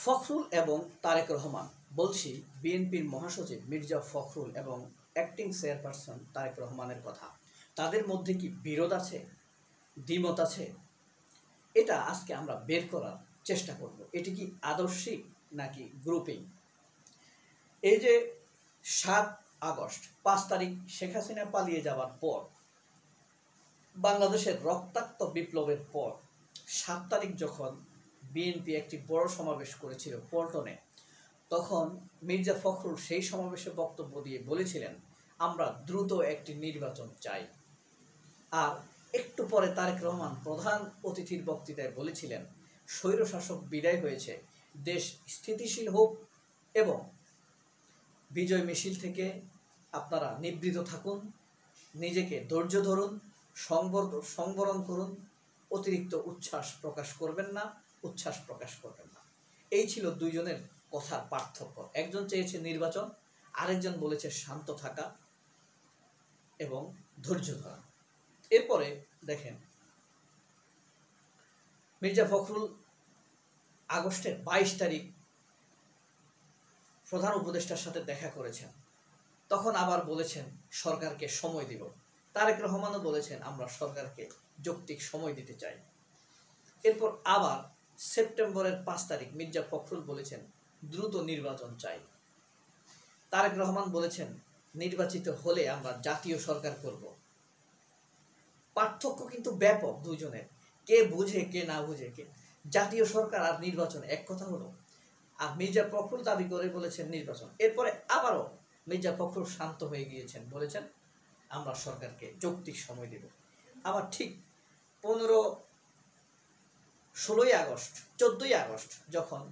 ফখরুল এবং তারেক রহমান। বলছি বিএনপির মহাসচিব মির্জা ফখরুল এবং অ্যাক্টিং চেয়ারপারসন তারেক রহমানের কথা। তাদের মধ্যে কি বিরোধ আছে, দ্বিমত আছে? এটা আজকে আমরা বের করার চেষ্টা করব। এটি কি আদর্শিক নাকি গ্রুপিং? এই যে ৭ আগস্ট ৫ তারিখ শেখ হাসিনা পালিয়ে যাওয়ার পর, বাংলাদেশের রক্তাক্ত বিপ্লবের পর ৭ তারিখ যখন বিএনপি একটি বড় সমাবেশ করেছিল পল্টনে, তখন মির্জা ফখরুল সেই সমাবেশে বক্তব্য দিয়ে বলেছিলেন, আমরা দ্রুত একটি নির্বাচন চাই। আর একটু পরে তারেক রহমান প্রধান অতিথির বক্তৃতায় বলেছিলেন, স্বৈরশাসক বিদায় হয়েছে, দেশ স্থিতিশীল হোক এবং বিজয় মিছিল থেকে আপনারা নিবৃত থাকুন, নিজেকে ধৈর্য ধরুন, সংবরণ করুন, অতিরিক্ত উচ্ছ্বাস প্রকাশ করবেন না। এই ছিল দুইজনের কথার পার্থক্য। একজন চেয়েছে নির্বাচন, আরেকজন বলেছে শান্ত থাকা এবং ধৈর্য ধরা। এরপরে দেখেন, মির্জা ফখরুল আগস্টের ২২ তারিখ প্রধান উপদেষ্টার সাথে দেখা করেছেন। তখন আবার বলেছেন সরকারকে সময় দিব। তারেক রহমানও বলেছেন আমরা সরকারকে যৌক্তিক সময় দিতে চাই। এরপর আবার সেপ্টেম্বরের ৫ তারিখ মির্জা ফখরুল বলেছেন দ্রুত নির্বাচন চাই। তারেক রহমান বলেছেন নির্বাচিত হলে আমরা জাতীয় সরকার করব। পার্থক্য কিন্তু ব্যাপক দুজনের, কে বুঝে কে না বুঝে। কে জাতীয় সরকার আর নির্বাচন এক কথা হলো। আর মির্জা ফখরুল দাবি করে বলেছেন নির্বাচন। এরপরে আবারও মির্জা ফখরুল শান্ত হয়ে গিয়েছেন, বলেছেন আমরা সরকারকে যৌক্তিক সময় দেব। আবার ঠিক ১৫-১৬ই আগস্ট ১৪ই আগস্ট যখন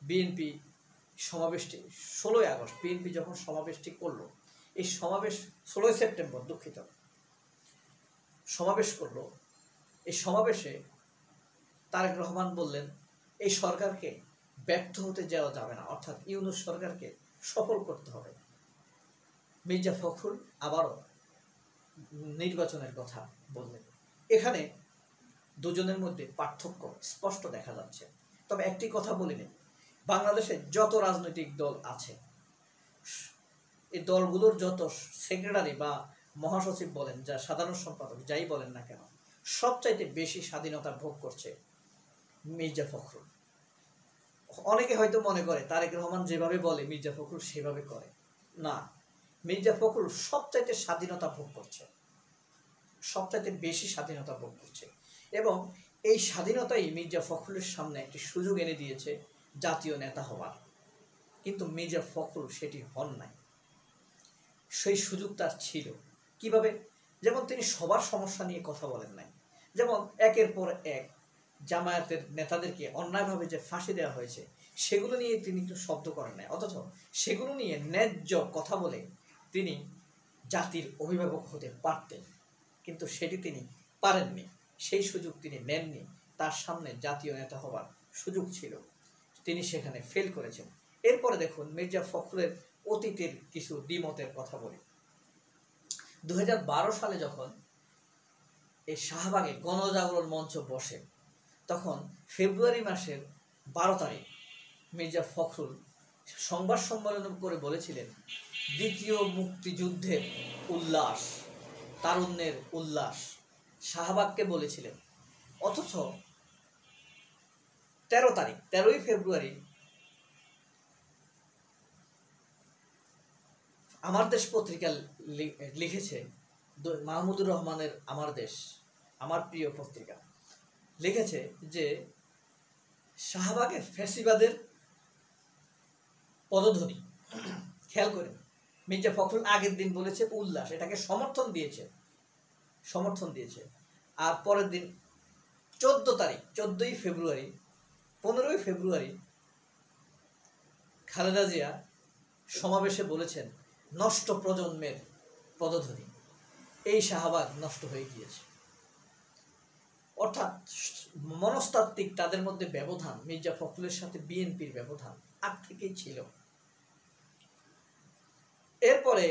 বিএনপি সমাবেশটি ১৬ই আগস্ট বিএনপি যখন সমাবেশটি করলো, এই সমাবেশ ১৬ই সেপ্টেম্বর সমাবেশ করলো। এই সমাবেশে তারেক রহমান বললেন এই সরকারকে ব্যর্থ হতে দেওয়া যাবে না, অর্থাৎ ইউনূস সরকারকে সফল করতে হবে। মির্জা ফখরুল আবারও নির্বাচনের কথা বললেন। এখানে দুজনের মধ্যে পার্থক্য স্পষ্ট দেখা যাচ্ছে। তবে একটি কথা বলিনি, বাংলাদেশে যত রাজনৈতিক দল আছে, এই দলগুলোর যত সেক্রেটারি বা মহাসচিব বলেন, যা সাধারণ সম্পাদক যাই বলেন না কেন, সবচাইতে বেশি স্বাধীনতা ভোগ করছে মির্জা ফখরুল। অনেকে হয়তো মনে করে তারেক রহমান যেভাবে বলে মির্জা ফখরুল সেভাবে করে না। মির্জা ফখরুল সবচাইতে স্বাধীনতা ভোগ করছে, সবচাইতে বেশি স্বাধীনতা ভোগ করছে। এবং এই স্বাধীনতাই মির্জা ফখরুলের সামনে একটি সুযোগ এনে দিয়েছে জাতীয় নেতা হওয়ার। কিন্তু মির্জা ফখরুল সেটি হন নাই। সেই সুযোগ তার ছিল কিভাবে? যেমন তিনি সবার সমস্যা নিয়ে কথা বলেন নাই। যেমন একের পর এক জামায়াতের নেতাদেরকে অন্যায়ভাবে যে ফাঁসি দেওয়া হয়েছে, সেগুলো নিয়ে তিনি একটু শব্দ করেন নাই। অথচ সেগুলো নিয়ে ন্যায্য কথা বলে তিনি জাতির অভিভাবক হতে পারতেন, কিন্তু সেটি তিনি পারেননি। সেই সুযোগ তিনি নেননি। তার সামনে জাতীয় নেতা হওয়ার সুযোগ ছিল, তিনি সেখানে ফেল করেছেন। এরপরে দেখুন মির্জা ফখরুলের অতীতের কিছু দ্বিমতের কথা বলি। ২০১২ সালে যখন এই শাহবাগে গণজাগরণ মঞ্চ বসে, তখন ফেব্রুয়ারি মাসের ১২ তারিখ মির্জা ফখরুল সংবাদ সম্মেলন করে বলেছিলেন দ্বিতীয় মুক্তিযুদ্ধের উল্লাস, তারুণ্যের উল্লাস, শাহবাগকে বলেছিলেন। অথচ ১৩ই ফেব্রুয়ারি আমার দেশ পত্রিকা লিখেছে, মাহমুদুর রহমানের আমার দেশ, আমার প্রিয় পত্রিকা, লিখেছে যে শাহবাগের ফ্যাসিবাদের পদধ্বনি। খেয়াল করে মির্জা ফখরুল আগের দিন বলেছে উল্লাস, এটাকে সমর্থন দিয়েছে। আর পরের দিন ১৪ই ফেব্রুয়ারি ১৫ই ফেব্রুয়ারি খালেদা জিয়া সমাবেশে বলেছেন নষ্ট প্রজন্মের পদধ্বনি। এই শাহবাগ নষ্ট হয়ে গিয়েছে। অর্থাৎ মনস্তাত্ত্বিক তাদের মধ্যে ব্যবধান, মির্জা ফখরুলের সাথে বিএনপির ব্যবধান আগ থেকেই ছিল। এরপরে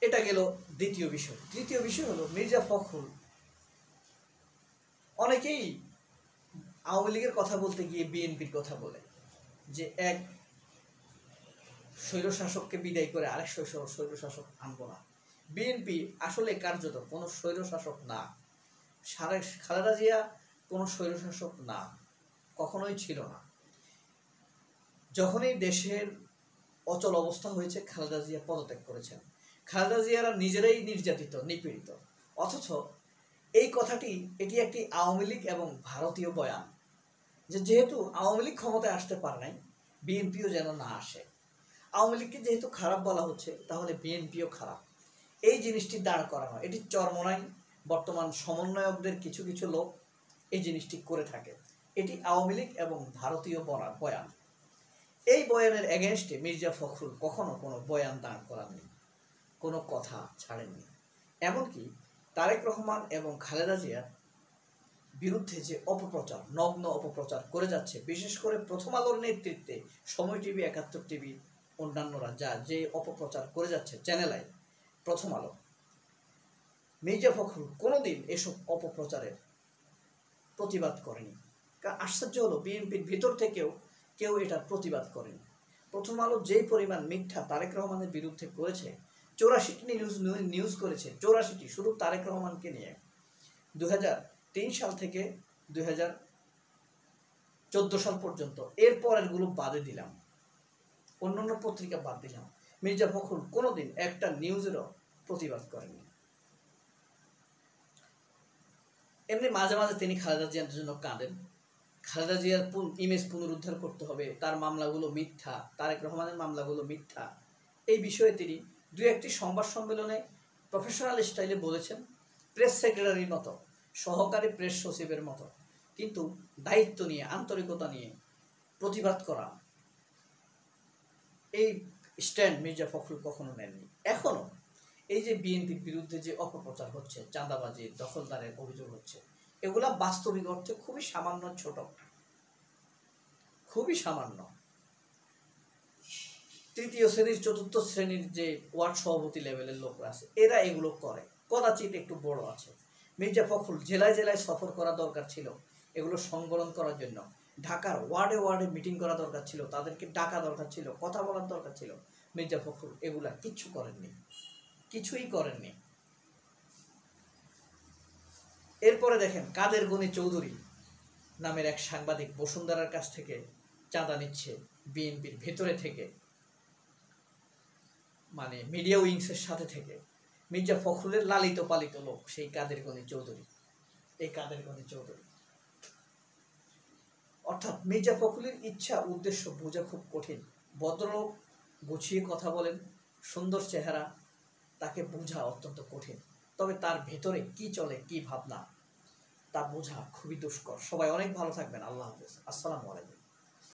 এটা গেল দ্বিতীয় বিষয়। তৃতীয় বিষয় হলো মির্জা ফখরুল, অনেকেই আওয়ামী লীগের কথা বলতে গিয়ে বিএনপির কথা বলে। যে এক স্বৈরশাসককে বিদায় করে আরেক স্বৈরশাসক আনবো না। বিএনপি আসলে কার্যত কোনো স্বৈরশাসক না, খালেদা জিয়া কোনো স্বৈরশাসক না, কখনোই ছিল না। যখনই দেশের অচল অবস্থা হয়েছে খালেদা জিয়া পদত্যাগ করেছেন। খালেদা জিয়ারা নিজেরাই নির্যাতিত, নিপীড়িত, অথচ এই কথাটি এটি একটি আওয়ামী লীগ এবং ভারতীয় বয়ান যে যেহেতু আওয়ামী লীগ ক্ষমতায় আসতে পারে নাই, বিএনপিও যেন না আসে। আওয়ামী লীগকে যেহেতু খারাপ বলা হচ্ছে, তাহলে বিএনপিও খারাপ, এই জিনিসটি দাঁড় করানো, এটি চরমোনাই বর্তমান সমন্বয়কদের কিছু কিছু লোক এই জিনিসটি করে থাকে। এটি আওয়ামী লীগ এবং ভারতীয় বয়ান। এই বয়ানের এগেনস্টে মির্জা ফখরুল কখনো কোনো বয়ান দাঁড় করাননি, কোনো কথা ছাড়েননি। এমনকি তারেক রহমান এবং খালেদা জিয়ার বিরুদ্ধে যে অপপ্রচার, নগ্ন অপপ্রচার করে যাচ্ছে, বিশেষ করে প্রথম আলোর নেতৃত্বে সময় টিভি, ৭১ টিভি, অন্যান্যরা যে অপপ্রচার করে যাচ্ছে চ্যানেলায়, প্রথম আলো, মির্জা ফখরুল কোনোদিন এসব অপপ্রচারের প্রতিবাদ করেনি। কারণ আশ্চর্য হলো, বিএনপির ভিতর থেকেও কেউ এটার প্রতিবাদ করেনি। প্রথম আলো যেই পরিমাণ মিথ্যা তারেক রহমানের বিরুদ্ধে করেছে, ৮৪টি নিউজ করেছে, ৮৪টি শুধু তারেক রহমানকে নিয়ে, ২০০৩ সাল থেকে ২০১৪ সাল পর্যন্ত। এরপরেরগুলো বাদে দিলাম, অন্যান্য পত্রিকা বাদ দিলাম, মির্জা ফখরুল কোনোদিন একটা নিউজেরও প্রতিবাদ করেননি। এমনি মাঝে মাঝে তিনি খালেদা জিয়ার জন্য কাঁদেন, খালেদা জিয়ার ইমেজ পুনরুদ্ধার করতে হবে, তার মামলাগুলো মিথ্যা, তারেক রহমানের মামলাগুলো মিথ্যা। এই বিষয়ে তিনি দু একটি সংবাদ সম্মেলনে প্রফেশনাল স্টাইলে বলেছেন, প্রেস সেক্রেটারির মতো, সহকারী প্রেস সচিবের মতো, কিন্তু দায়িত্ব নিয়ে, আন্তরিকতা নিয়ে প্রতিবাদ করা, এই স্ট্যান্ড মির্জা ফখরুল কখনো নেননি। এখনো এই যে বিএনপির বিরুদ্ধে যে অপপ্রচার হচ্ছে, চাঁদাবাজি, দখলদারের অভিযোগ হচ্ছে, এগুলা বাস্তবিক অর্থে খুবই সামান্য, ছোট, খুবই সামান্য। তৃতীয় শ্রেণীর, চতুর্থ শ্রেণীর যে ওয়ার্ড সভাপতি লেভেলের লোকরা আছে, এরা এগুলো করে, কদাচিৎ একটু বড় আছে। মির্জা ফখরুল জেলায় জেলায় সফর করা দরকার ছিল এগুলো সংবরণ করার জন্য, ঢাকার ওয়ার্ডে ওয়ার্ডে মিটিং করা দরকার ছিল, তাদেরকে ডাকা দরকার ছিল, কথা বলার দরকার ছিল। মির্জা ফখরুল এগুলা কিচ্ছু করেননি, কিছুই করেননি। এরপরে দেখেন, কাদের গনি চৌধুরী নামের এক সাংবাদিক বসুন্ধরার কাছ থেকে চাঁদা নিচ্ছে বিএনপির ভেতরে থেকে, মানে মিডিয়া উইংসের সাথে থেকে। মির্জা ফখরুলের লালিত পালিত লোক সেই কাদের গনি চৌধুরী, এই কাদের গনি চৌধুরী। অর্থাৎ মির্জা ফখরুলের ইচ্ছা উদ্দেশ্য বোঝা খুব কঠিন। ভদ্রলোক, গুছিয়ে কথা বলেন, সুন্দর চেহারা, তাকে বোঝা অত্যন্ত কঠিন। তবে তার ভেতরে কি চলে, কি ভাবনা, তা বোঝা খুবই দুষ্কর। সবাই অনেক ভালো থাকবেন। আল্লাহ হাফেজ। আসসালামু আলাইকুম।